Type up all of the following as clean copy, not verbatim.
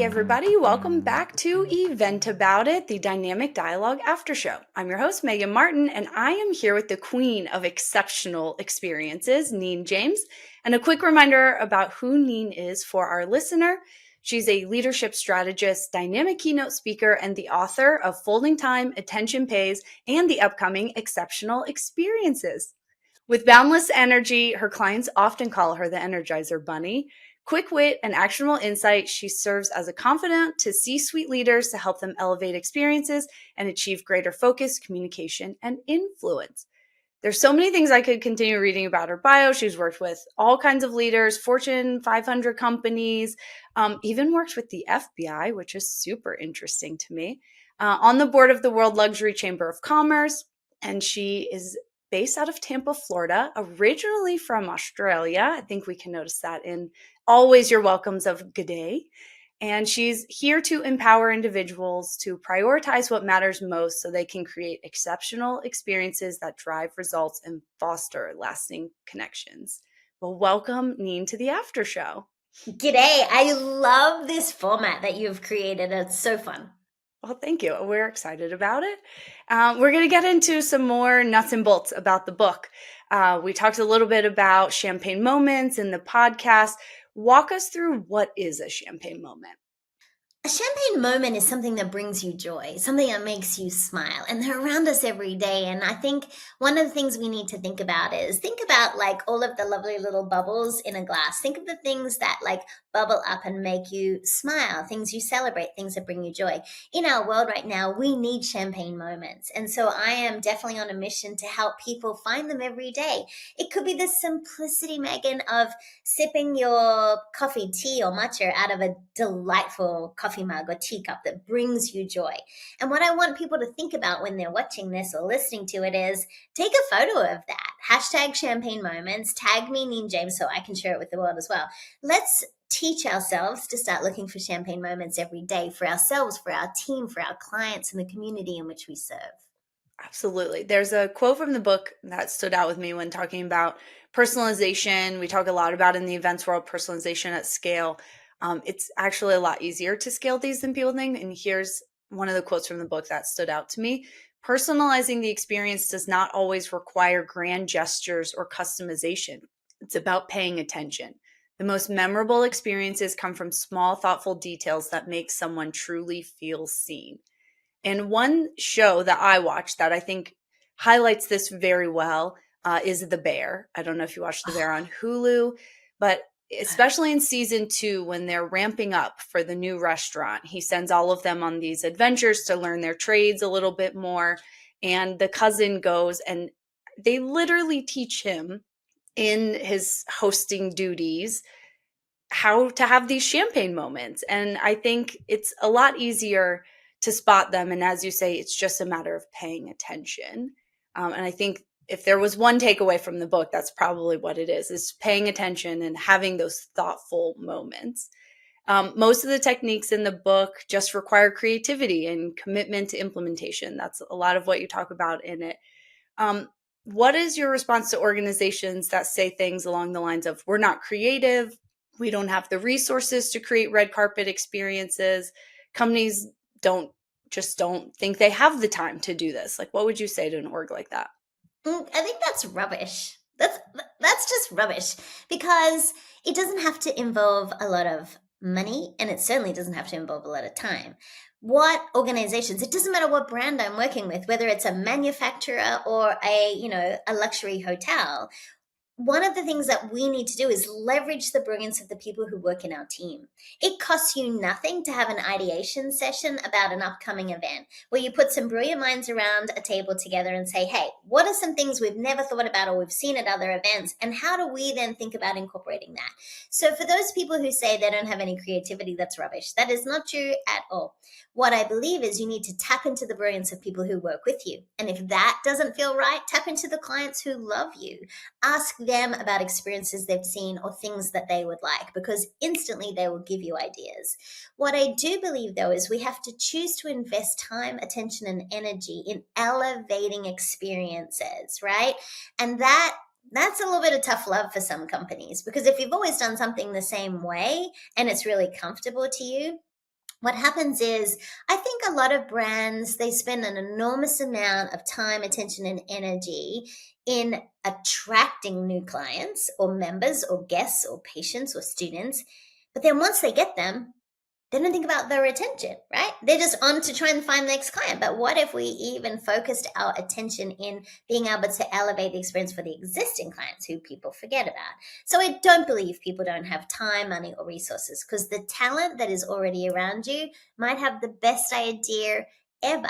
everybody. Welcome back to Event About It, the Dynamic Dialogue After Show. I'm your host, Megan Martin, and I am here with the queen of exceptional experiences, Neen James. And a quick reminder about who Neen is for our listener. She's a leadership strategist, dynamic keynote speaker, and the author of Folding Time, Attention Pays, and the upcoming Exceptional Experiences. With boundless energy, her clients often call her the Energizer Bunny. Quick wit and actionable insight, she serves as a confidant to C-suite leaders to help them elevate experiences and achieve greater focus, communication, and influence. There's so many things I could continue reading about her bio. She's worked with all kinds of leaders, Fortune 500 companies, even worked with the FBI, which is super interesting to me, on the board of the World Luxury Chamber of Commerce. And she is based out of Tampa, Florida, originally from Australia. I think we can notice that in always your welcomes of good day. And she's here to empower individuals to prioritize what matters most so they can create exceptional experiences that drive results and foster lasting connections. Well, welcome, Neen, to the After Show. G'day. I love this format that you've created. It's so fun. Well, thank you. We're excited about it. We're going to get into some more nuts and bolts about the book. We talked a little bit about champagne moments in the podcast. Walk us through what is a champagne moment. A champagne moment is something that brings you joy, something that makes you smile, and they're around us every day. And I think one of the things we need to think about like all of the lovely little bubbles in a glass. Think of the things that like bubble up and make you smile, things you celebrate, things that bring you joy. In our world right now, we need champagne moments. And so I am definitely on a mission to help people find them every day. It could be the simplicity, Megan, of sipping your coffee, tea, or matcha out of a delightful coffee mug or teacup that brings you joy. And what I want people to think about when they're watching this or listening to it is take a photo of that. Hashtag champagne moments, tag me Neen James so I can share it with the world as well. Let's teach ourselves to start looking for champagne moments every day for ourselves, for our team, for our clients, and the community in which we serve. Absolutely. There's a quote from the book that stood out with me when talking about personalization. We talk a lot about in the events world, personalization at scale. It's actually a lot easier to scale these than people think. And here's one of the quotes from the book that stood out to me. Personalizing the experience does not always require grand gestures or customization. It's about paying attention. The most memorable experiences come from small, thoughtful details that make someone truly feel seen. And one show that I watched that I think highlights this very well is The Bear. I don't know if you watched The Bear on Hulu, but especially in season 2, when they're ramping up for the new restaurant, he sends all of them on these adventures to learn their trades a little bit more. And the cousin goes and they literally teach him in his hosting duties how to have these champagne moments. And I think it's a lot easier to spot them. And as you say, it's just a matter of paying attention. And I think if there was one takeaway from the book, that's probably what it is paying attention and having those thoughtful moments. Most of the techniques in the book just require creativity and commitment to implementation. That's a lot of what you talk about in it. What is your response to organizations that say things along the lines of, we're not creative, we don't have the resources to create red carpet experiences, companies don't think they have the time to do this? Like, what would you say to an org like that? I think that's rubbish. That's just rubbish because it doesn't have to involve a lot of money and it certainly doesn't have to involve a lot of time. What organizations, it doesn't matter what brand I'm working with, whether it's a manufacturer or a luxury hotel, one of the things that we need to do is leverage the brilliance of the people who work in our team. It costs you nothing to have an ideation session about an upcoming event where you put some brilliant minds around a table together and say, hey, what are some things we've never thought about or we've seen at other events? And how do we then think about incorporating that? So for those people who say they don't have any creativity, that's rubbish. That is not true at all. What I believe is you need to tap into the brilliance of people who work with you. And if that doesn't feel right, tap into the clients who love you. Ask them about experiences they've seen or things that they would like, because instantly they will give you ideas. What I do believe, though, is we have to choose to invest time, attention, and energy in elevating experiences, right? And that's a little bit of tough love for some companies, because if you've always done something the same way and it's really comfortable to you, what happens is, I think a lot of brands, they spend an enormous amount of time, attention, and energy in attracting new clients or members or guests or patients or students. But then once they get them, they don't think about their retention, right? They're just on to try and find the next client. But what if we even focused our attention in being able to elevate the experience for the existing clients who people forget about? So I don't believe people don't have time, money, or resources, because the talent that is already around you might have the best idea ever.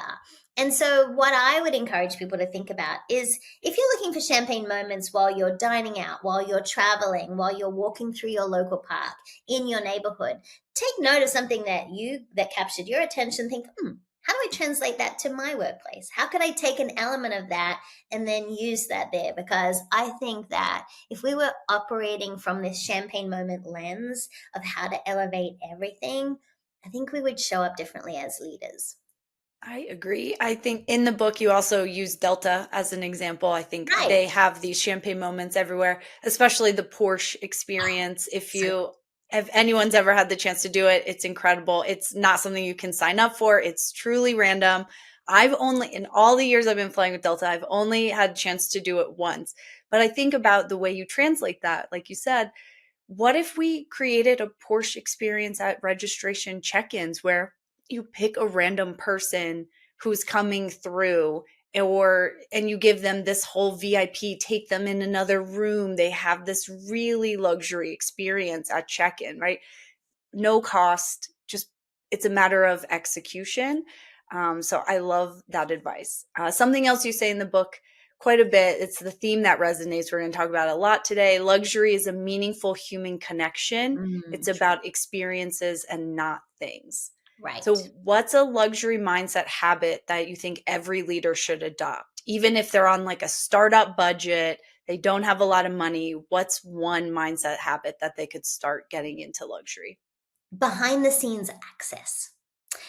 And so, what I would encourage people to think about is, if you're looking for champagne moments while you're dining out, while you're traveling, while you're walking through your local park, in your neighborhood, take note of something that captured your attention. Think, how do I translate that to my workplace? How could I take an element of that and then use that there? Because I think that if we were operating from this champagne moment lens of how to elevate everything, I think we would show up differently as leaders. I agree. I think in the book you also use Delta as an example. I think Right. they have these champagne moments everywhere, especially the Porsche experience. So If anyone's ever had the chance to do it, it's incredible. It's not something you can sign up for. It's truly random. I've only in all the years I've been flying with Delta, I've only had a chance to do it once. But I think about the way you translate that, like you said, what if we created a Porsche experience at registration check-ins where you pick a random person who's coming through, and you give them this whole VIP, take them in another room. They have this really luxury experience at check-in, right? No cost, just it's a matter of execution. So I love that advice. Something else you say in the book quite a bit, it's the theme that resonates. We're going to talk about it a lot today. Luxury is a meaningful human connection. It's true. about experiences and not things. Right. So, what's a luxury mindset habit that you think every leader should adopt? Even if they're on like a startup budget, they don't have a lot of money, what's one mindset habit that they could start getting into luxury? Behind the scenes access.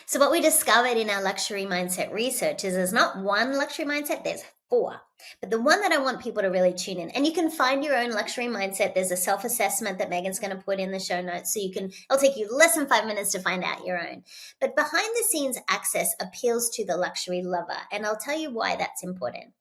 So, what we discovered in our luxury mindset research is there's not one luxury mindset, there's four. But the one that I want people to really tune in, and you can find your own luxury mindset. There's a self assessment that Megan's going to put in the show notes. So it'll take you less than 5 minutes to find out your own. But behind the scenes access appeals to the luxury lover. And I'll tell you why that's important.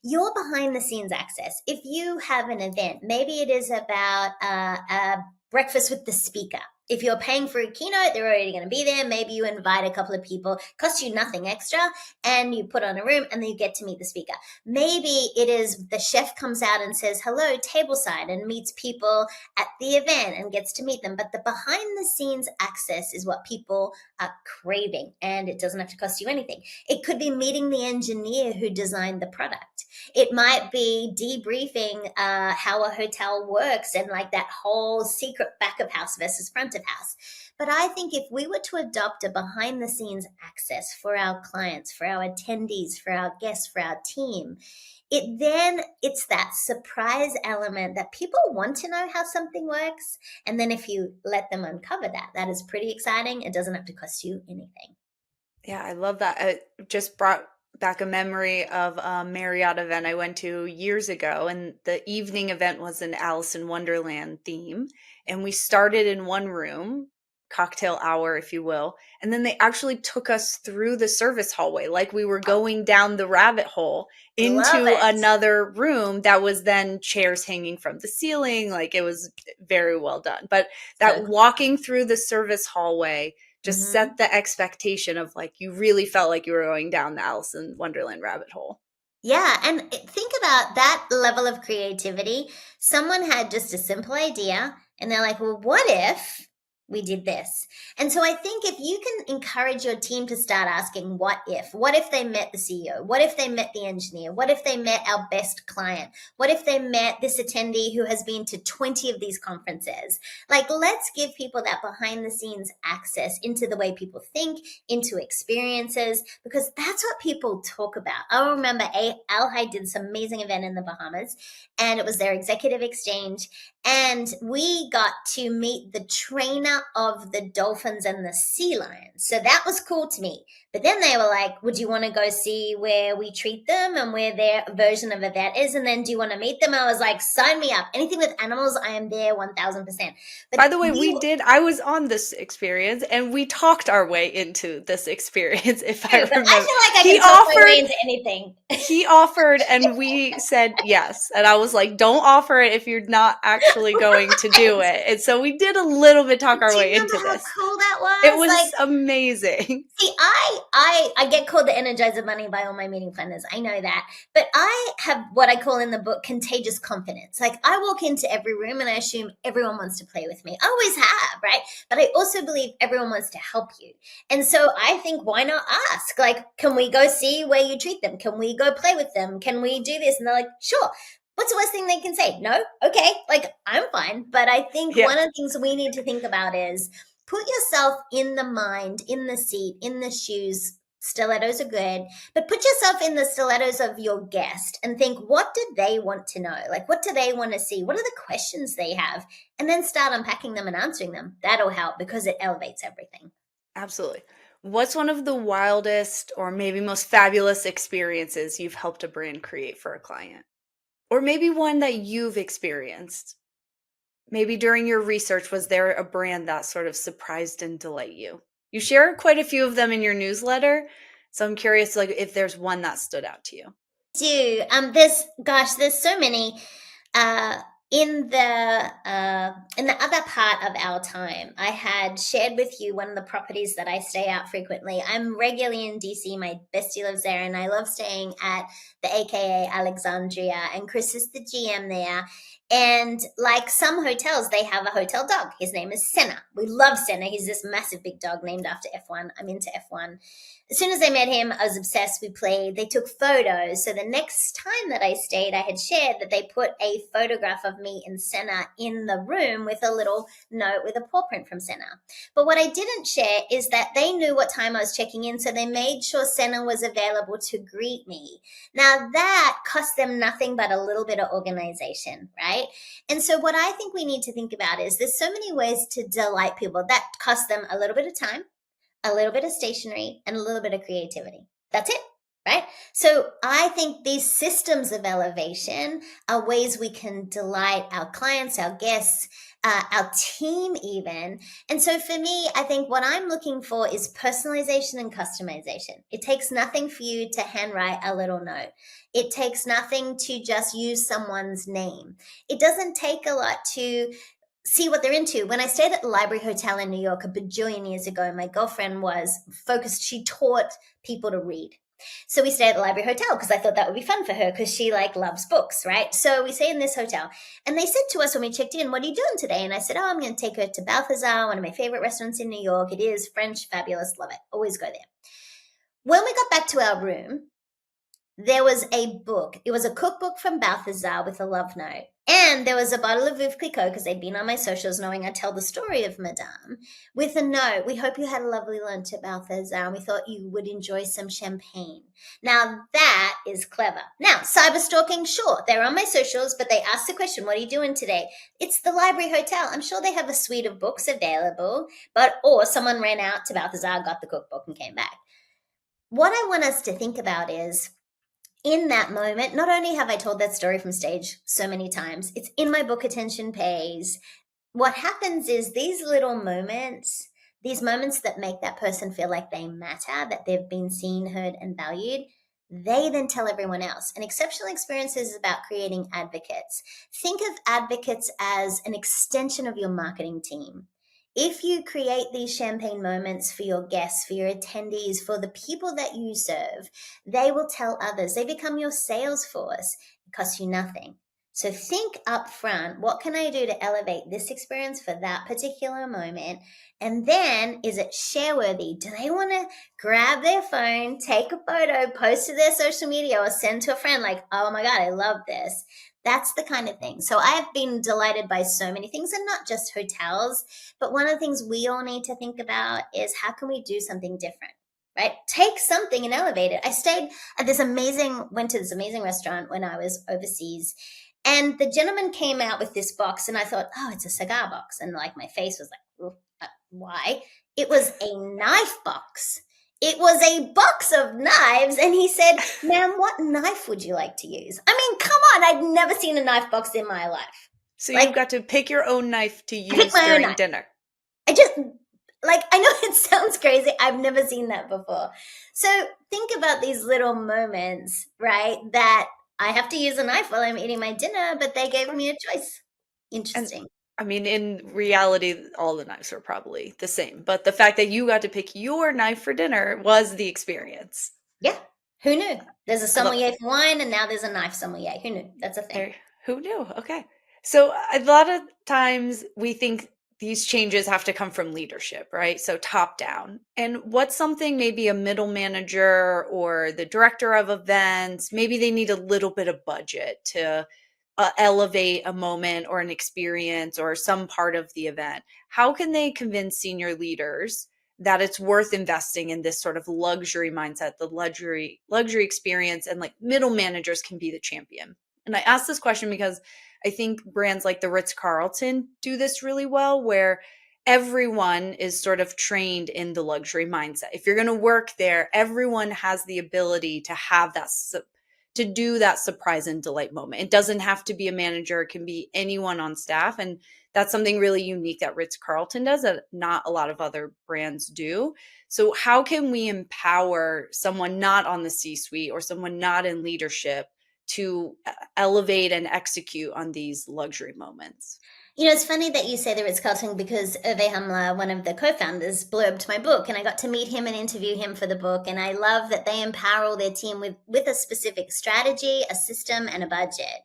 Your behind the scenes access, if you have an event, maybe it is about a breakfast with the speaker. If you're paying for a keynote, they're already going to be there. Maybe you invite a couple of people, costs you nothing extra, and you put on a room and then you get to meet the speaker. Maybe it is the chef comes out and says hello tableside and meets people at the event and gets to meet them. But the behind the scenes access is what people are craving, and it doesn't have to cost you anything. It could be meeting the engineer who designed the product. It might be debriefing how a hotel works and like that whole secret back of house versus front of house. But I think if we were to adopt a behind the scenes access for our clients, for our attendees, for our guests, for our team, it's that surprise element that people want to know how something works. And then if you let them uncover that, that is pretty exciting. It doesn't have to cost you anything. Yeah, I love that. It just brought back a memory of a Marriott event I went to years ago, and the evening event was an Alice in Wonderland theme. And we started in one room, cocktail hour, if you will, and then they actually took us through the service hallway, like we were going down the rabbit hole Love into it. another room that was then chairs hanging from the ceiling. Like it was very well done. But So that walking through the service hallway just cool. set the expectation of like you really felt like you were going down the Alice in Wonderland rabbit hole. Yeah, and think about that level of creativity. Someone had just a simple idea, and they're like, well, what if we did this? And so I think if you can encourage your team to start asking, what if? What if they met the CEO? What if they met the engineer? What if they met our best client? What if they met this attendee who has been to 20 of these conferences? Like, let's give people that behind the scenes access into the way people think, into experiences, because that's what people talk about. I remember Alhai did this amazing event in the Bahamas, and it was their executive exchange. And we got to meet the trainer out of the dolphins and the sea lions. So that was cool to me. But then they were like, would you want to go see where we treat them and where their version of a vet is? And then do you want to meet them? I was like, sign me up. Anything with animals, I am there 1000%. But By the way, I was on this experience and we talked our way into this experience, if I but I feel remember. like I He can talk my way offered, into anything. he offered, and we said yes. And I was like, don't offer it if you're not actually going to do Right. it. And so we did a little bit talk our Do you way remember into how this. cool that It was? Like, was amazing. see, I get called the Energizer Bunny by all my meeting planners. I know that. But I have what I call in the book contagious confidence. Like, I walk into every room and I assume everyone wants to play with me. I always have, right? But I also believe everyone wants to help you. And so I think, why not ask? Like, can we go see where you treat them? Can we go play with them? Can we do this? And they're like, sure. What's the worst thing they can say? No? Okay. Like, I'm fine. But I think Yeah, one of the things we need to think about is put yourself in the mind, in the seat, in the shoes. Stilettos are good, but put yourself in the stilettos of your guest and think, what do they want to know? Like, what do they want to see? What are the questions they have? And then start unpacking them and answering them. That'll help because it elevates everything. absolutely. What's one of the wildest or maybe most fabulous experiences you've helped a brand create for a client? Or maybe one that you've experienced? Maybe during your research, was there a brand that sort of surprised and delight you? You share quite a few of them in your newsletter, so I'm curious, like, if there's one that stood out to you. Do there's so many. Uh, in the other part of our time, I had shared with you one of the properties that I stay at frequently. I'm regularly in DC. My bestie lives there, and I love staying at the AKA Alexandria. And Chris is the GM there. And like some hotels, they have a hotel dog. His name is Senna. We love Senna. He's this massive big dog named after F1. I'm into F1. As soon as I met him, I was obsessed. We played, they took photos. So the next time that I stayed, I had shared that they put a photograph of me and Senna in the room with a little note with a paw print from Senna. But what I didn't share is that they knew what time I was checking in. So they made sure Senna was available to greet me. Now that cost them nothing but a little bit of organization, right? And so what I think we need to think about is there's so many ways to delight people that cost them a little bit of time, a little bit of stationery, and a little bit of creativity. That's it, right? So I think these systems of elevation are ways we can delight our clients, our guests, our team even. And so for me, I think what I'm looking for is personalization and customization. It takes nothing for you to handwrite a little note. It takes nothing to just use someone's name. It doesn't take a lot to see what they're into. When I stayed at the Library Hotel in New York a bajillion years ago, my girlfriend was focused. She taught people to read. So we stayed at the Library Hotel because I thought that would be fun for her because she like loves books, right? So we stay in this hotel and they said to us when we checked in, what are you doing today? And I said, oh, I'm going to take her to Balthazar, one of my favorite restaurants in New York. It is French, fabulous, love it. Always go there. When we got back to our room, there was a book. It was a cookbook from Balthazar with a love note. And there was a bottle of Veuve Clicquot because they'd been on my socials knowing I tell the story of Madame with a note. We hope you had a lovely lunch at Balthazar and we thought you would enjoy some champagne. Now that is clever. Now, cyber stalking, sure, they're on my socials, but they asked the question, what are you doing today? It's the Library Hotel. I'm sure they have a suite of books available, or someone ran out to Balthazar, got the cookbook and came back. What I want us to think about is, in that moment, not only have I told that story from stage so many times, it's in my book, Attention Pays. What happens is these little moments, these moments that make that person feel like they matter, that they've been seen, heard, and valued, they then tell everyone else. And exceptional experiences is about creating advocates. Think of advocates as an extension of your marketing team. If you create these champagne moments for your guests, for your attendees, for the people that you serve, they will tell others. They become your sales force. It costs you nothing. So think up front, what can I do to elevate this experience for that particular moment? And then, is it share worthy? Do they want to grab their phone, take a photo, post to their social media, or send to a friend like, oh my God, I love this? That's the kind of thing. So I've been delighted by so many things, and not just hotels, but one of the things we all need to think about is how can we do something different? Right? Take something and elevate it. I stayed at went to this amazing restaurant when I was overseas. And the gentleman came out with this box, and I thought, oh, it's a cigar box. And like my face was like, ooh. Why? It was a knife box. It was a box of knives. And he said, ma'am, what knife would you like to use? I mean, come on. I'd never seen a knife box in my life. So you Like, got to pick your own knife to I picked use my own during knife. dinner. I just, like, I know it sounds crazy. I've never seen that before. So think about these little moments, right? That I have to use a knife while I'm eating my dinner, but they Of gave course. me a choice. And Interesting. I mean, in reality, all the knives were probably the same. But the fact that you got to pick your knife for dinner was the experience. Yeah. Who knew? There's a I love it. sommelier for wine, and now there's a knife sommelier. Who knew? That's a thing. There, who knew? Okay. So a lot of times we think these changes have to come from leadership, right? So top down. And what's something maybe a middle manager or the director of events, maybe they need a little bit of budget to elevate a moment or an experience or some part of the event. How can they convince senior leaders that it's worth investing in this sort of luxury mindset, the luxury experience, and like middle managers can be the champion? And I ask this question because I think brands like the Ritz-Carlton do this really well, where everyone is sort of trained in the luxury mindset. If you're going to work there, everyone has the ability to have that to do that surprise and delight moment. It doesn't have to be a manager, it can be anyone on staff. And that's something really unique that Ritz-Carlton does that not a lot of other brands do. So, how can we empower someone not on the C suite or someone not in leadership to elevate and execute on these luxury moments? You know, it's funny that you say the Ritz-Carlton because Uwe Hamler, one of the co-founders, blurbed my book, and I got to meet him and interview him for the book. And I love that they empower all their team with a specific strategy, a system, and a budget.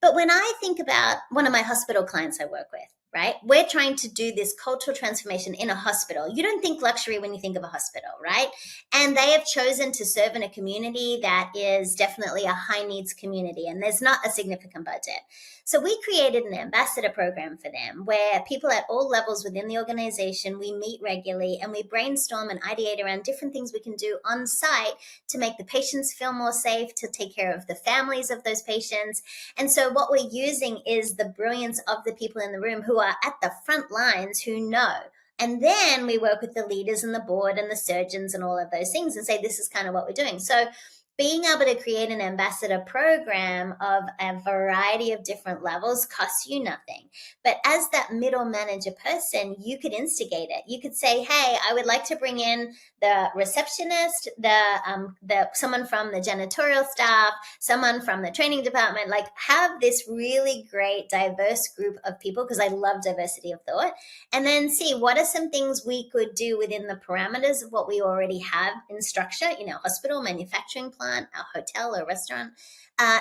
But when I think about one of my hospital clients I work with, right? We're trying to do this cultural transformation in a hospital. You don't think luxury when you think of a hospital, right? And they have chosen to serve in a community that is definitely a high needs community, and there's not a significant budget. So we created an ambassador program for them where people at all levels within the organization, we meet regularly and we brainstorm and ideate around different things we can do on site to make the patients feel more safe, to take care of the families of those patients. And so what we're using is the brilliance of the people in the room who are at the front lines who know. And then we work with the leaders and the board and the surgeons and all of those things and say, this is kind of what we're doing. So being able to create an ambassador program of a variety of different levels costs you nothing. But as that middle manager person, you could instigate it. You could say, hey, I would like to bring in the receptionist, the someone from the janitorial staff, someone from the training department, like have this really great diverse group of people, because I love diversity of thought, and then see what are some things we could do within the parameters of what we already have in structure in our hospital, manufacturing plant, our hotel or restaurant, uh,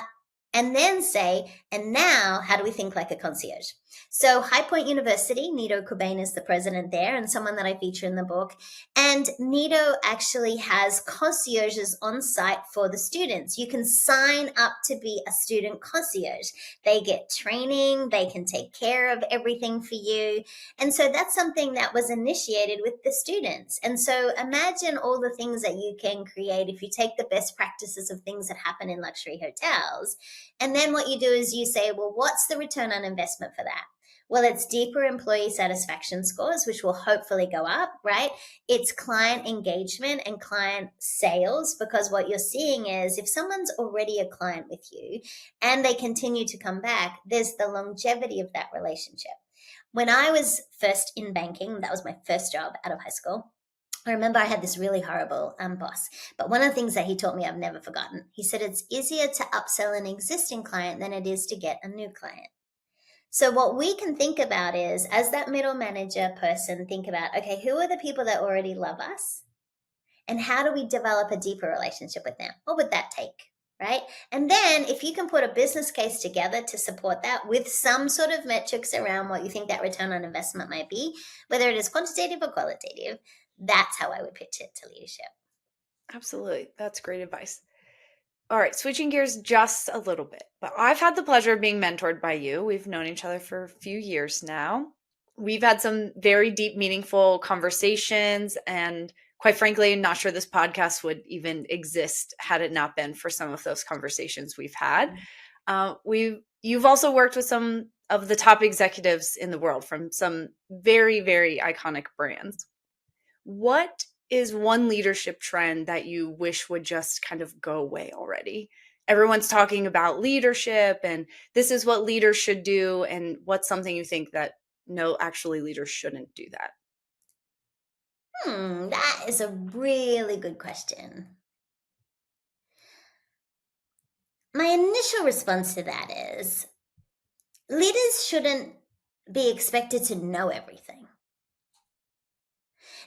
and then say, and now how do we think like a concierge? So High Point University, Nito Cobain is the president there and someone that I feature in the book. And Nito actually has concierges on site for the students. You can sign up to be a student concierge. They get training, they can take care of everything for you. And so that's something that was initiated with the students. And so imagine all the things that you can create if you take the best practices of things that happen in luxury hotels. And then what you do is you say, well, what's the return on investment for that? Well, it's deeper employee satisfaction scores, which will hopefully go up, right? It's client engagement and client sales, because what you're seeing is if someone's already a client with you and they continue to come back, there's the longevity of that relationship. When I was first in banking, that was my first job out of high school. I remember I had this really horrible boss, but one of the things that he taught me I've never forgotten. He said it's easier to upsell an existing client than it is to get a new client. So what we can think about is, as that middle manager person, think about, okay, who are the people that already love us? And how do we develop a deeper relationship with them? What would that take? Right? And then if you can put a business case together to support that with some sort of metrics around what you think that return on investment might be, whether it is quantitative or qualitative, that's how I would pitch it to leadership. Absolutely. That's great advice. All right, switching gears just a little bit, but I've had the pleasure of being mentored by you. We've known each other for a few years now. We've had some very deep, meaningful conversations, and quite frankly, I'm not sure this podcast would even exist had it not been for some of those conversations we've had. You've also worked with some of the top executives in the world from some very, very iconic brands. What is one leadership trend that you wish would just kind of go away already? Everyone's talking about leadership and this is what leaders should do. And what's something you think that no, actually, leaders shouldn't do that? That is a really good question. My initial response to that is leaders shouldn't be expected to know everything.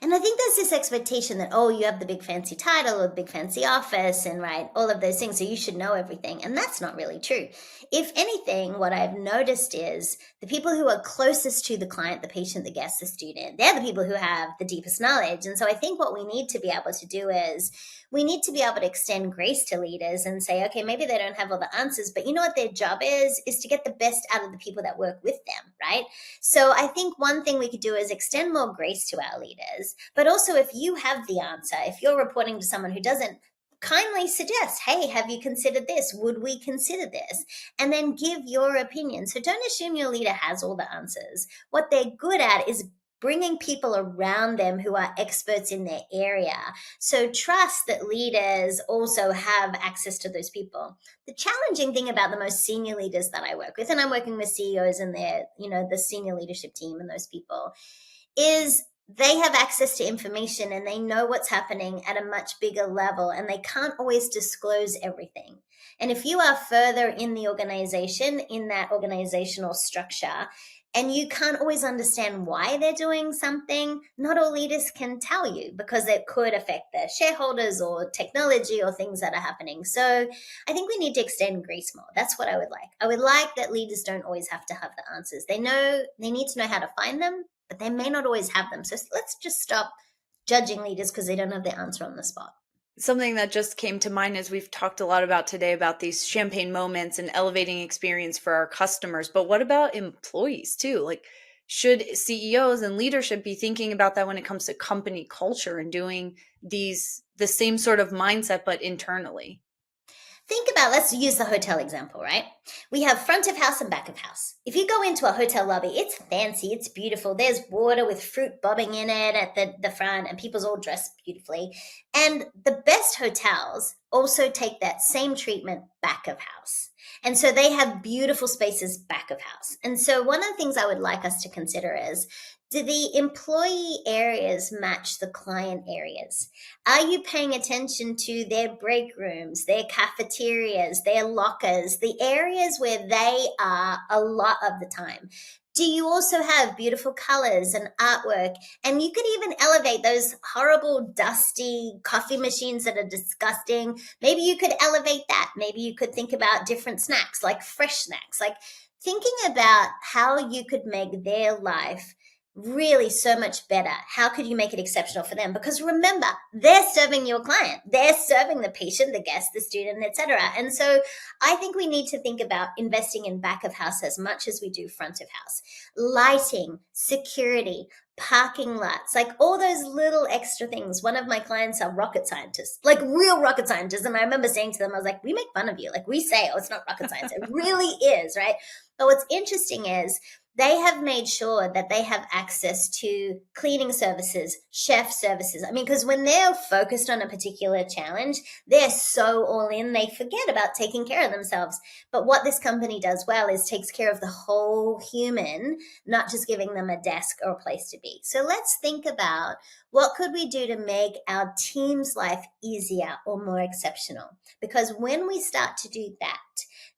And I think there's this expectation that, oh, you have the big fancy title or the big fancy office and right, all of those things. So you should know everything. And that's not really true. If anything, what I've noticed is the people who are closest to the client, the patient, the guest, the student, they're the people who have the deepest knowledge. And so I think what we need to be able to do is we need to be able to extend grace to leaders and say, okay, maybe they don't have all the answers, but you know what their job is to get the best out of the people that work with them, right? So I think one thing we could do is extend more grace to our leaders. But also, if you have the answer, if you're reporting to someone who doesn't, kindly suggest, hey, have you considered this? Would we consider this? And then give your opinion. So don't assume your leader has all the answers. What they're good at is bringing people around them who are experts in their area. So trust that leaders also have access to those people. The challenging thing about the most senior leaders that I work with, and I'm working with CEOs and their, the senior leadership team and those people, is they have access to information and they know what's happening at a much bigger level and they can't always disclose everything. And if you are further in the organization, in that organizational structure, and you can't always understand why they're doing something, not all leaders can tell you because it could affect their shareholders or technology or things that are happening. So I think we need to extend grace more. That's what I would like. I would like that leaders don't always have to have the answers. They need to know how to find them, but they may not always have them. So let's just stop judging leaders because they don't have the answer on the spot. Something that just came to mind is we've talked a lot about today about these champagne moments and elevating experience for our customers. But what about employees too? Like, should CEOs and leadership be thinking about that when it comes to company culture and doing the same sort of mindset, but internally? Think about, let's use the hotel example, right? We have front of house and back of house. If you go into a hotel lobby, it's fancy, it's beautiful. There's water with fruit bobbing in it at the front, and people's all dressed beautifully. And the best hotels also take that same treatment back of house. And so they have beautiful spaces back of house. And so one of the things I would like us to consider is, do the employee areas match the client areas? Are you paying attention to their break rooms, their cafeterias, their lockers, the areas where they are a lot of the time? Do you also have beautiful colors and artwork? And you could even elevate those horrible, dusty coffee machines that are disgusting. Maybe you could elevate that. Maybe you could think about different snacks, like fresh snacks, like thinking about how you could make their life really so much better. How could you make it exceptional for them? Because remember, they're serving your client, they're serving the patient, the guest, the student, etc. And so I think we need to think about investing in back of house as much as we do front of house. Lighting, security, parking lots, like all those little extra things. One of my clients are rocket scientists, like real rocket scientists. And I remember saying to them, I was like, we make fun of you. Like we say, oh, it's not rocket science. It really is, right? But what's interesting is they have made sure that they have access to cleaning services, chef services. I mean, because when they're focused on a particular challenge, they're so all in, they forget about taking care of themselves. But what this company does well is takes care of the whole human, not just giving them a desk or a place to be. So let's think about what could we do to make our team's life easier or more exceptional? Because when we start to do that,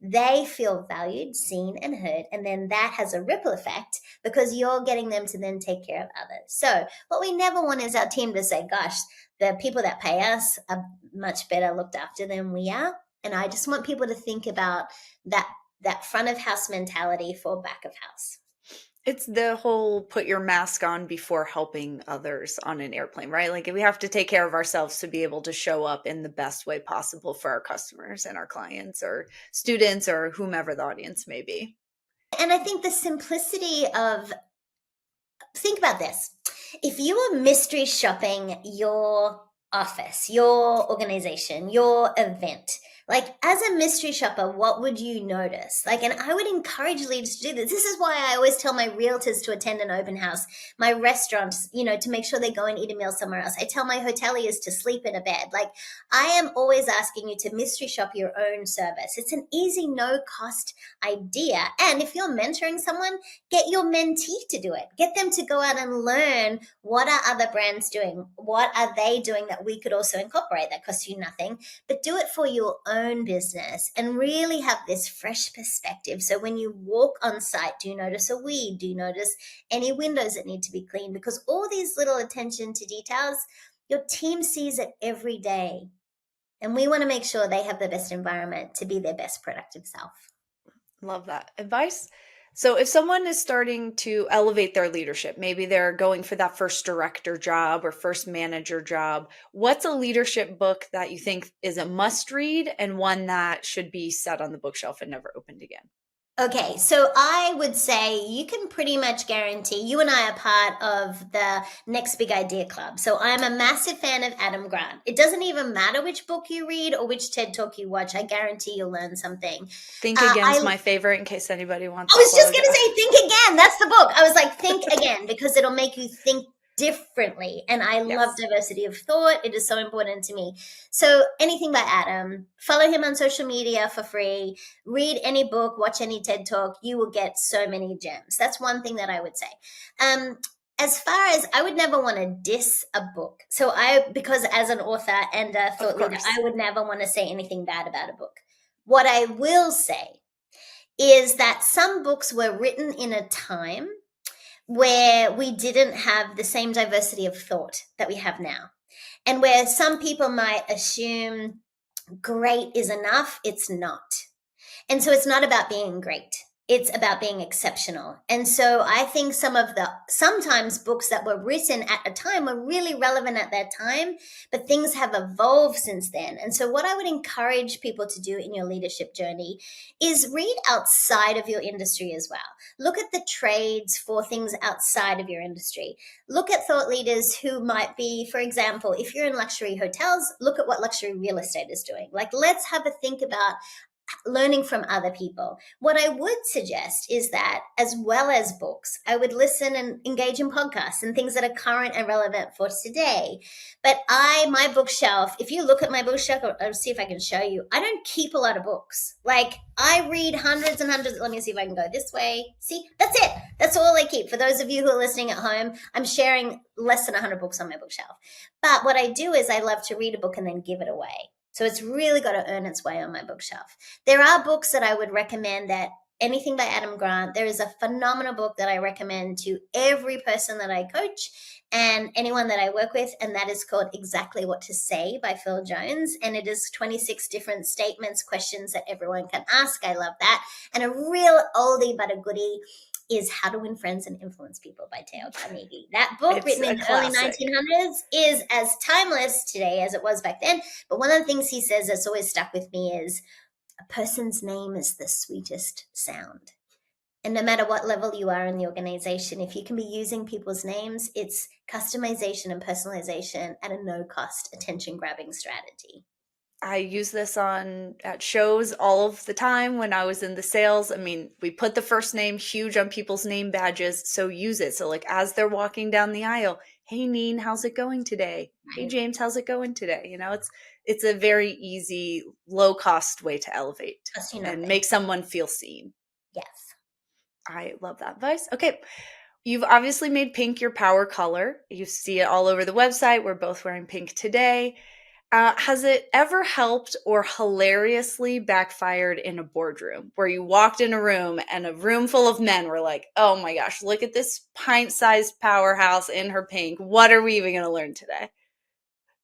they feel valued, seen, and heard. And then that has a ripple effect because you're getting them to then take care of others. So, what we never want is our team to say, gosh, the people that pay us are much better looked after than we are. And I just want people to think about that front of house mentality for back of house. It's the whole put your mask on before helping others on an airplane, right? Like we have to take care of ourselves to be able to show up in the best way possible for our customers and our clients or students or whomever the audience may be. And I think the simplicity of, think about this. If you were mystery shopping your office, your organization, your event, Like, as a mystery shopper, what would you notice? Like, and I would encourage leaders to do this. This is why I always tell my realtors to attend an open house, my restaurants, to make sure they go and eat a meal somewhere else. I tell my hoteliers to sleep in a bed. Like, I am always asking you to mystery shop your own service. It's an easy, no cost idea. And if you're mentoring someone, get your mentee to do it. Get them to go out and learn, what are other brands doing? What are they doing that we could also incorporate that costs you nothing? But do it for your own business and really have this fresh perspective. So when you walk on site, do you notice a weed? Do you notice any windows that need to be cleaned? Because all these little attention to details, your team sees it every day. And we want to make sure they have the best environment to be their best productive self. Love that advice. So, if someone is starting to elevate their leadership, maybe they're going for that first director job or first manager job, what's a leadership book that you think is a must read and one that should be set on the bookshelf and never opened again? Okay, so I would say you can pretty much guarantee, you and I are part of the Next Big Idea Club. So I'm a massive fan of Adam Grant. It doesn't even matter which book you read or which TED Talk you watch. I guarantee you'll learn something. Think I Again's my favorite in case anybody wants I a was just plug. going to say, think again. That's the book. I was like, think again, because it'll make you think differently. And I love Yes. diversity of thought. It is so important to me. So anything by Adam, follow him on social media for free, read any book, watch any TED Talk. You will get so many gems. That's one thing that I would say. As far as, I would never want to diss a book. So because as an author and a Of thought leader, course. I would never want to say anything bad about a book. What I will say is that some books were written in a time where we didn't have the same diversity of thought that we have now. And where some people might assume great is enough, it's not. And so it's not about being great. It's about being exceptional. And so I think sometimes books that were written at a time were really relevant at that time, but things have evolved since then. And so what I would encourage people to do in your leadership journey is read outside of your industry as well. Look at the trades for things outside of your industry. Look at thought leaders who might be, for example, if you're in luxury hotels, look at what luxury real estate is doing. Like, let's have a think about learning from other people. What I would suggest is that, as well as books, I would listen and engage in podcasts and things that are current and relevant for today. But my bookshelf, if you look at my bookshelf, I'll see if I can show you, I don't keep a lot of books. Like, I read hundreds and hundreds. Let me see if I can go this way. See, that's it. That's all I keep. For those of you who are listening at home, I'm sharing less than 100 books on my bookshelf. But what I do is I love to read a book and then give it away. So it's really got to earn its way on my bookshelf. There are books that I would recommend, that anything by Adam Grant. There is a phenomenal book that I recommend to every person that I coach and anyone that I work with, and that is called Exactly What to Say by Phil Jones. And it is 26 different statements, questions that everyone can ask. I love that. And a real oldie but a goodie is How to Win Friends and Influence People by Dale Carnegie. That book, It's written a in the early classic. 1900s, is as timeless today as it was back then. But one of the things he says that's always stuck with me is, a person's name is the sweetest sound. And no matter what level you are in the organization, if you can be using people's names, it's customization and personalization at a no cost attention grabbing strategy. I use this on at shows all of the time when I was in the sales. I mean, we put the first name huge on people's name badges, so use it. So like as they're walking down the aisle, "Hey Neen, how's it going today? Hey Right. James, how's it going today?" It's a very easy, low cost way to elevate Cost you and nothing. make someone feel seen. Yes. I love that advice. Okay. You've obviously made pink your power color. You see it all over the website. We're both wearing pink today. Has it ever helped or hilariously backfired in a boardroom where you walked in a room and a room full of men were like, "Oh my gosh, look at this pint-sized powerhouse in her pink. What are we even going to learn today?"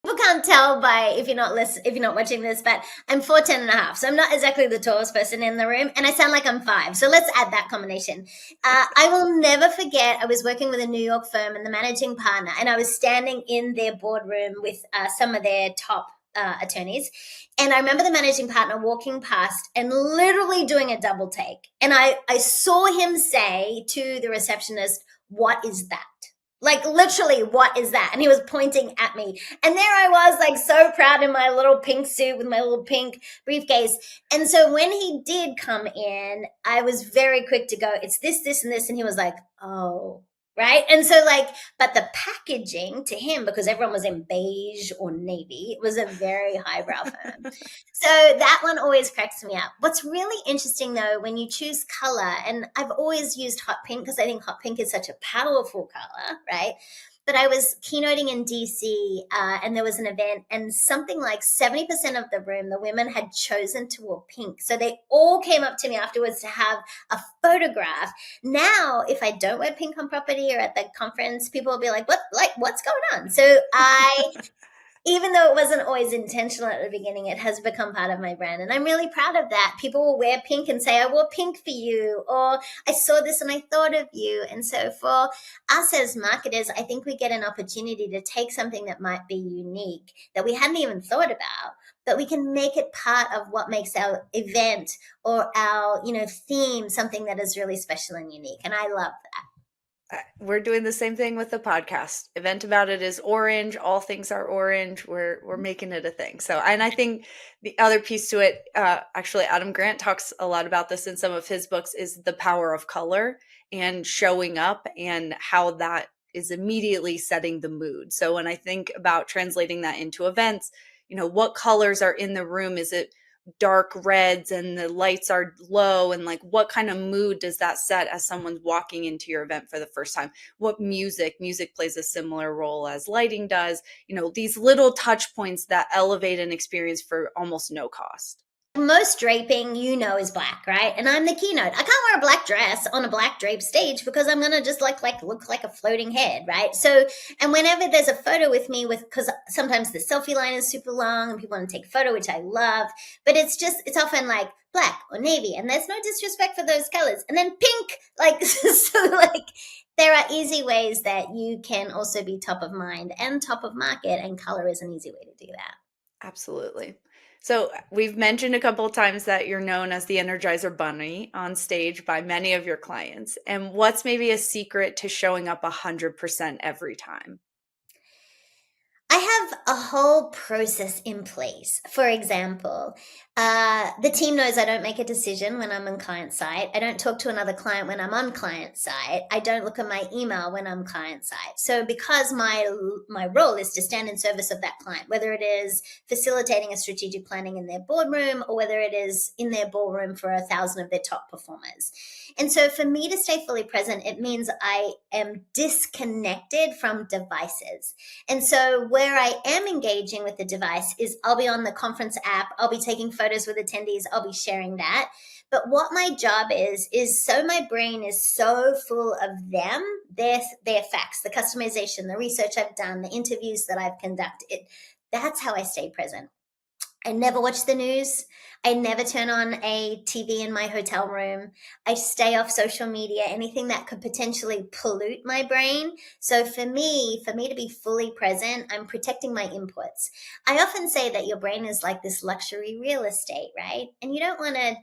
People can't tell by, if you're not watching this, but I'm 4'10" and a half, so I'm not exactly the tallest person in the room, and I sound like I'm 5. So let's add that combination. I will never forget. I was working with a New York firm and the managing partner, and I was standing in their boardroom with some of their top attorneys, and I remember the managing partner walking past and literally doing a double take, and I saw him say to the receptionist, "What is that?" Like literally, what is that? And he was pointing at me. And there I was, like so proud in my little pink suit with my little pink briefcase. And so when he did come in, I was very quick to go, it's this, this, and this. And he was like, oh, right. And so like, but the packaging to him, because everyone was in beige or navy, it was a very highbrow firm. So that one always cracks me up. What's really interesting though, when you choose color, and I've always used hot pink because I think hot pink is such a powerful color, right? But I was keynoting in DC and there was an event, and something like 70% of the room, the women had chosen to wear pink. So they all came up to me afterwards to have a photograph. Now, if I don't wear pink on property or at the conference, people will be like, what, like, what's going on? So even though it wasn't always intentional at the beginning, it has become part of my brand. And I'm really proud of that. People will wear pink and say, I wore pink for you, or I saw this and I thought of you. And so for us as marketers, I think we get an opportunity to take something that might be unique that we hadn't even thought about, but we can make it part of what makes our event or our, theme something that is really special and unique. And I love that. We're doing the same thing with the podcast. Event About It is orange. All things are orange. We're making it a thing. So, and I think the other piece to it, actually, Adam Grant talks a lot about this in some of his books, is the power of color and showing up and how that is immediately setting the mood. So when I think about translating that into events, what colors are in the room? Is it dark reds and the lights are low, and like what kind of mood does that set as someone's walking into your event for the first time? What music plays a similar role as lighting does. These little touch points that elevate an experience for almost no cost. Most draping, is black, right? And I'm the keynote. I can't wear a black dress on a black draped stage because I'm gonna just like look like a floating head, right? So, and whenever there's a photo with me, because sometimes the selfie line is super long and people want to take a photo, which I love, but it's often like black or navy, and there's no disrespect for those colors, and then pink, like so, like there are easy ways that you can also be top of mind and top of market, and color is an easy way to do that. Absolutely. So we've mentioned a couple of times that you're known as the Energizer Bunny on stage by many of your clients. And what's maybe a secret to showing up 100% every time? I have a whole process in place. For example, the team knows I don't make a decision when I'm on client side. I don't talk to another client when I'm on client side. I don't look at my email when I'm client side. So because my role is to stand in service of that client, whether it is facilitating a strategic planning in their boardroom or whether it is in their ballroom for 1,000 of their top performers. And so for me to stay fully present, it means I am disconnected from devices. And so where I am engaging with the device is I'll be on the conference app, I'll be taking photos with attendees, I'll be sharing that. But what my job is so my brain is so full of them, their facts, the customization, the research I've done, the interviews that I've conducted. That's how I stay present. I never watch the news. I never turn on a TV in my hotel room. I stay off social media, anything that could potentially pollute my brain. So for me to be fully present, I'm protecting my inputs. I often say that your brain is like this luxury real estate, right? And you don't want to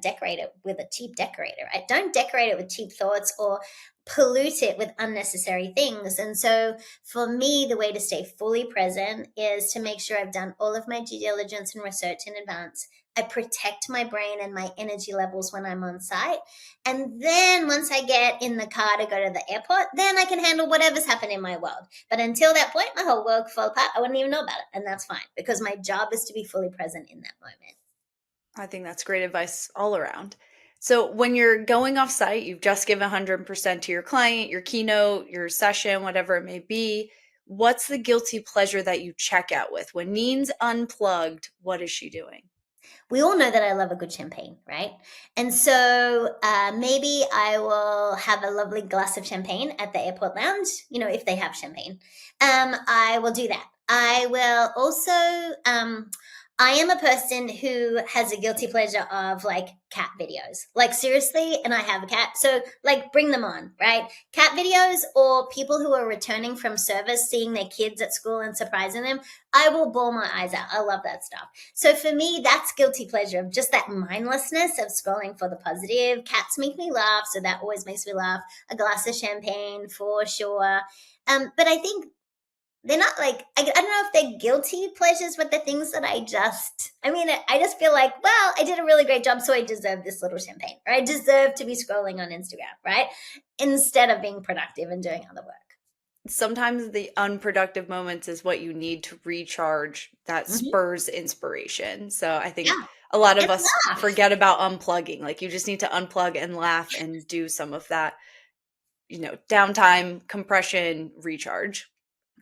decorate it with a cheap decorator, right? Don't decorate it with cheap thoughts or pollute it with unnecessary things. And so for me, the way to stay fully present is to make sure I've done all of my due diligence and research in advance. I protect my brain and my energy levels when I'm on site. And then once I get in the car to go to the airport, then I can handle whatever's happening in my world. But until that point, my whole world could fall apart. I wouldn't even know about it. And that's fine because my job is to be fully present in that moment. I think that's great advice all around. So when you're going off site, you've just given 100% to your client, your keynote, your session, whatever it may be. What's the guilty pleasure that you check out with? When Neen's unplugged, what is she doing? We all know that I love a good champagne, right? And so maybe I will have a lovely glass of champagne at the airport lounge, if they have champagne. I will do that. I will also I am a person who has a guilty pleasure of like cat videos. Like seriously, and I have a cat. So like bring them on, right? Cat videos or people who are returning from service, seeing their kids at school and surprising them. I will bawl my eyes out. I love that stuff. So for me, that's guilty pleasure of just that mindlessness of scrolling for the positive. Cats make me laugh, so that always makes me laugh. A glass of champagne for sure. But I think they're not like I don't know if they're guilty pleasures, but the things that I mean, I just feel like, well, I did a really great job, so I deserve this little champagne, or I deserve to be scrolling on Instagram, right? Instead of being productive and doing other work. Sometimes the unproductive moments is what you need to recharge that Hmm. spurs inspiration. So I think Yeah, a lot of and us laugh. forget about unplugging. Like you just need to unplug and laugh and do some of that, downtime, compression, recharge.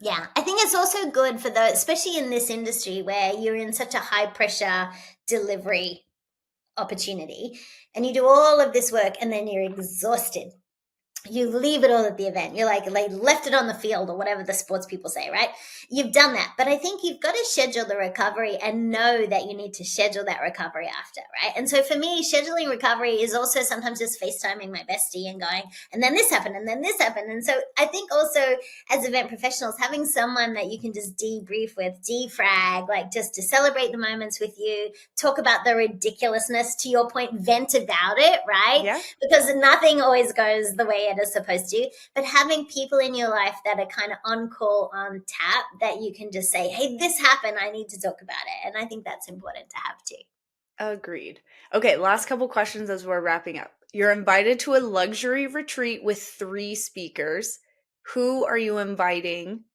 Yeah, I think it's also good for those, especially in this industry where you're in such a high pressure delivery opportunity, and you do all of this work, and then you're exhausted. You leave it all at the event. You're like left it on the field or whatever the sports people say, right? You've done that. But I think you've got to schedule the recovery and know that you need to schedule that recovery after, right? And so for me, scheduling recovery is also sometimes just FaceTiming my bestie and going, and then this happened, and then this happened. And so I think also as event professionals, having someone that you can just debrief with, defrag, like just to celebrate the moments with you, talk about the ridiculousness, to your point, vent about it, right? Yeah, Because nothing always goes the way it is supposed to. But having people in your life that are kind of on call, on tap, that you can just say, hey, this happened. I need to talk about it. And I think that's important to have too. agreed. Okay, last couple questions as we're wrapping up. You're invited to a luxury retreat with 3 speakers. Who are you inviting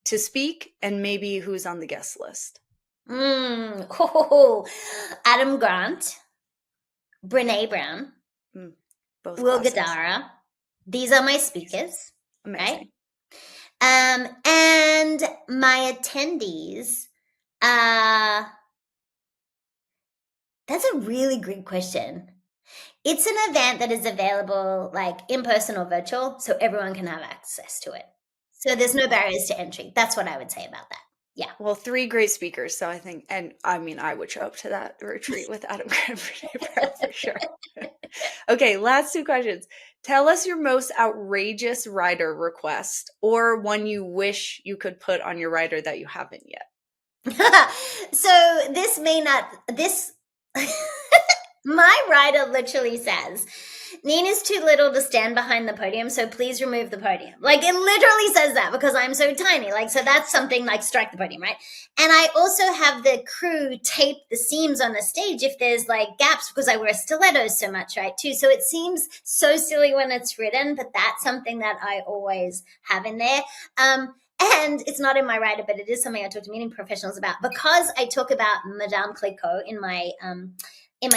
to speak, and maybe who's on the guest list? Oh, Adam Grant, Brene Brown, Mm, both Will classics. Gadara. These are my Amazing. speakers, right? Amazing. And my attendees, uh, that's a really good question. It's an event that is available like in person or virtual, so everyone can have access to it. So there's no barriers to entry. That's what I would say about that. Yeah. Well, 3 great speakers. So I think, and I mean, I would show up to that retreat with Adam Grant and Brene Brown for sure. Okay, last 2 questions. Tell us your most outrageous rider request or one you wish you could put on your rider that you haven't yet. So this may not this my writer literally says, Nina's too little to stand behind the podium, so please remove the podium. Like it literally says that because I'm so tiny. Like, so that's something like strike the podium, right? And I also have the crew tape the seams on the stage if there's like gaps because I wear stilettos so much, right? Too. So it seems so silly when it's written, but that's something that I always have in there. And it's not in my writer, but it is something I talk to meeting professionals about because I talk about Madame Clicquot in my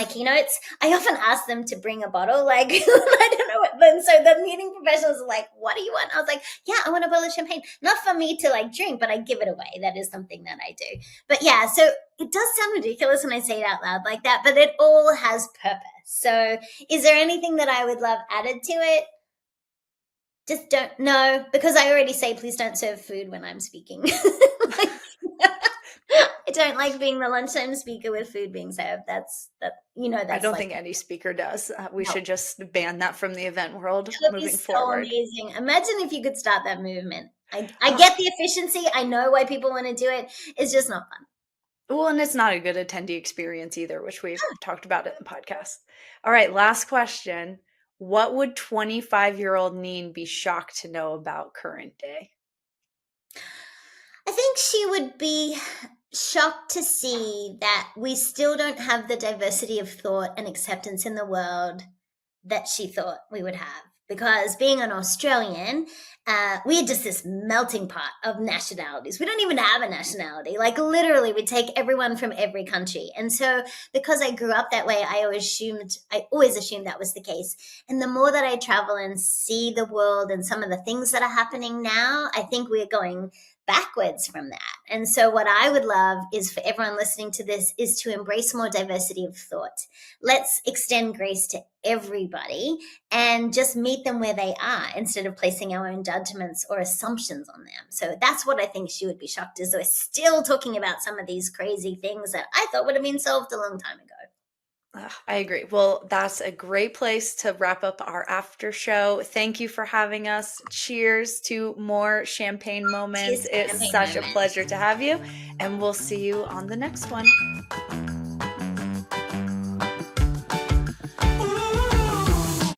keynotes. I often ask them to bring a bottle. Like I don't know what. Then so the meeting professionals are like, "What do you want?" I was like, "Yeah, I want a bottle of champagne, not for me to like drink, but I give it away. That is something that I do." But yeah, so it does sound ridiculous when I say it out loud like that, but it all has purpose. So, is there anything that I would love added to it? Just don't know because I already say please don't serve food when I'm speaking. Like, I don't like being the lunchtime speaker with food being served. I That's don't like think any speaker does. We no. should just ban that from the event world That would be moving so forward. amazing. Imagine if you could start that movement. I Uh, get the efficiency. I know why people want to do it. It's just not fun. well, and it's not a good attendee experience either, which we've talked about in the podcast. All right, last question. What would 25-year-old Neen be shocked to know about current day? I think she would be shocked to see that we still don't have the diversity of thought and acceptance in the world that she thought we would have. Because being an Australian, we're just this melting pot of nationalities. We don't even have a nationality. Like literally, we take everyone from every country. And so, because I grew up that way, I always assumed that was the case. And the more that I travel and see the world and some of the things that are happening now, I think we're going backwards from that. And so what I would love is for everyone listening to this is to embrace more diversity of thought. Let's extend grace to everybody and just meet meet them where they are instead of placing our own judgments or assumptions on them. So that's what I think she would be shocked, is we're still talking about some of these crazy things that I thought would have been solved a long time ago. I agree. Well, that's a great place to wrap up our after show. Thank you for having us. Cheers to more champagne moments. Cheers to It's champagne such a moment. pleasure to have you, and we'll see you on the next one.